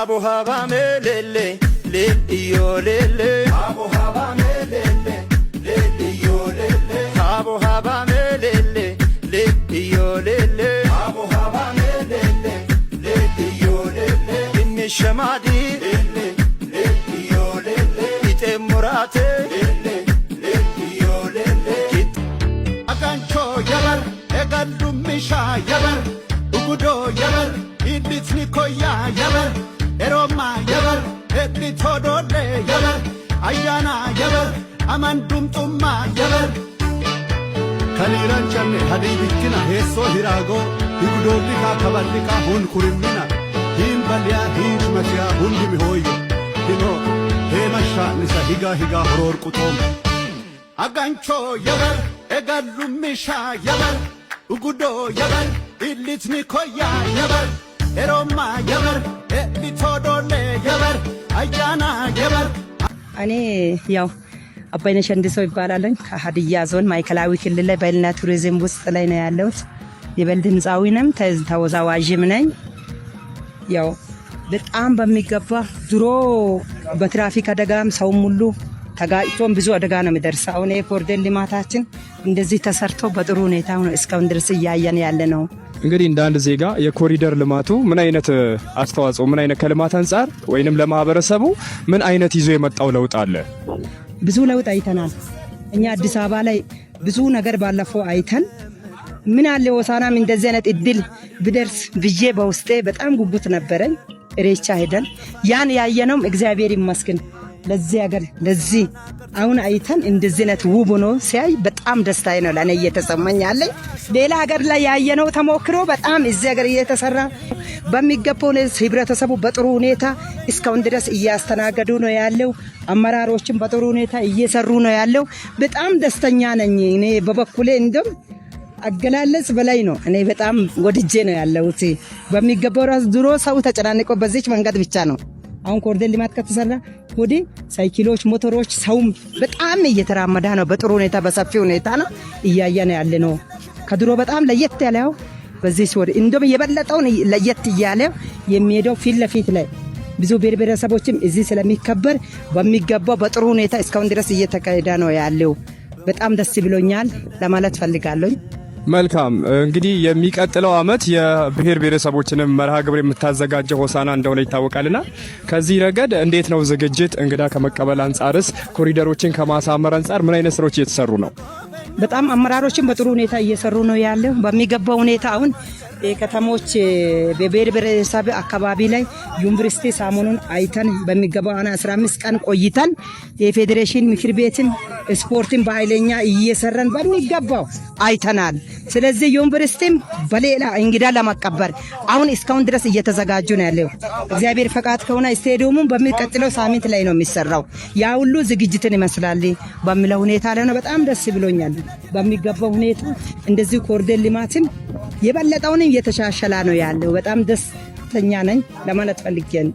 Habo haba melele leliyo lele Habo haba melele leliyo lele Habo haba melele leliyo lele Habo haba melele leliyo lele Inni shamadi leliyo lele Ite murate leliyo lele Agancho yabar egalum misha yabar Ugudo yabar iditni koya yabar Eroma yabar edli todole yabar Ayana yabar amandum tumma yabar Kaliran channe hadibikina heso hirago Higudolika kabalika hun kurimina Him balya him matiya hun himi hoyo Hino hemasha nisa higa higa horor kutom Agancho yabar egalum misha yabar Ugudo yabar iditni koya yabar Eroma yabar edli todole yabar Ayana yabar እኔ ያው አባይነሽ እንድሰው ይባላልኝ ከሀዲያ ዞን ማዕከላዊ ክልል ላይ ባህልና ቱሪዝም ውስጥ ላይ ነው ያለሁት። የባህል ድምፃዊ ነኝ፣ ተወዛዋዥም ነኝ። ያው በጣም በሚገባ ድሮ በትራፊክ አደጋም ሰው ሙሉ ተጋጭቶም ብዙ አደጋ ነው የሚደርሰው። አሁን የኮሪደር ልማታችን እንደዚህ ተሰርቶ በጥሩ ሁኔታ ነው እስካሁን ድረስ እያየን ያለ ነው። እንግዲህ እንደ አንድ ዜጋ የኮሪደር ልማቱ ምን አይነት አስተዋጽኦ ምን አይነት ከልማት አንፃር ወይንም ለማህበረሰቡ ምን አይነት ይዞ የመጣው ለውጥ አለ? ብዙ ለውጥ አይተናል። እኛ አዲስ አበባ ላይ ብዙ ነገር ባለፈው አይተን ምን አለ ሆሳናም እንደዚህ አይነት እድል ብደርስ ብዬ በውስጤ በጣም ጉጉት ነበረኝ። ኢሬቻ ሄደን ያን ያየነውም እግዚአብሔር ይመስገን ለዚህ ሀገር ለዚህ አሁን አይተን እንደዚህ አይነት ውብ ሆኖ ሲያይ በጣም ደስታዬ ነው ለኔ እየተሰማኝ ያለኝ። ሌላ ሀገር ላይ ያየነው ተሞክሮ በጣም እዚህ ሀገር እየተሰራ በሚገባው ህብረተሰቡ በጥሩ ሁኔታ እስካሁን ድረስ እያስተናገዱ ነው ያለው። አመራሮችም በጥሩ ሁኔታ እየሰሩ ነው ያለው። በጣም ደስተኛ ነኝ እኔ በበኩሌ እንደም አገላለጽ በላይ ነው። እኔ በጣም ወድጄ ነው ያለሁት። በሚገባው ራስ ድሮ ሰው ተጨናንቆ በዚች መንገድ ብቻ ነው። አሁን ኮሪደር ልማት ከተሰራ ወዲ ሳይክሎች ሞተሮች ሰውም በጣም እየተራመደ ነው። በጥሩ ሁኔታ በሰፊ ሁኔታ ነው እያየን ያለ ነው። ከድሮ በጣም ለየት ያለው በዚህ ወዲ እንደም የበለጠውን ለየት እያለ የሚሄደው ፊት ለፊት ላይ ብዙ ብሔረሰቦችም እዚህ ስለሚከበር በሚገባው በጥሩ ሁኔታ እስካሁን ድረስ እየተካሄደ ነው ያለው። በጣም ደስ ብሎኛል ለማለት ፈልጋለሁ። መልካም እንግዲህ የሚቀጥለው አመት የብሔር ብሔረሰቦችንም መርሃ ግብር የምታዘጋጀው ሆሳና እንደሆነ ይታወቃልና ከዚህ ረገድ እንዴት ነው ዝግጅት? እንግዳ ከመቀበል አንፃርስ ኮሪደሮችን ከማሳመር አንፃር ምን አይነት ስራዎች እየተሰሩ ነው? በጣም አመራሮችን በጥሩ ሁኔታ እየሰሩ ነው ያለው። በሚገባው ሁኔታ አሁን የከተሞች በብሔር ብሔረሰብ አካባቢ ላይ ዩኒቨርሲቲ ሳሙኑን አይተን በሚገባው 15 ቀን ቆይተን የፌዴሬሽን ምክር ቤትን ስፖርትን በኃይለኛ እየሰራን በሚገባው አይተናል። ስለዚህ ዩኒቨርሲቲም በሌላ እንግዳ ለማቀበል አሁን እስካሁን ድረስ እየተዘጋጁ ነው ያለው። እግዚአብሔር ፈቃድ ከሆነ ስቴዲየሙን በሚቀጥለው ሳምንት ላይ ነው የሚሰራው። ያ ሁሉ ዝግጅትን ይመስላል በሚለው ሁኔታ ላይ ነው። በጣም ደስ ብሎኛል። በሚገባው ሁኔታ እንደዚህ ኮሪደር ልማትን የበለጠውን እየተሻሻለ ነው ያለው። በጣም ደስተኛ ነኝ ለማለት ፈልጌ ነው።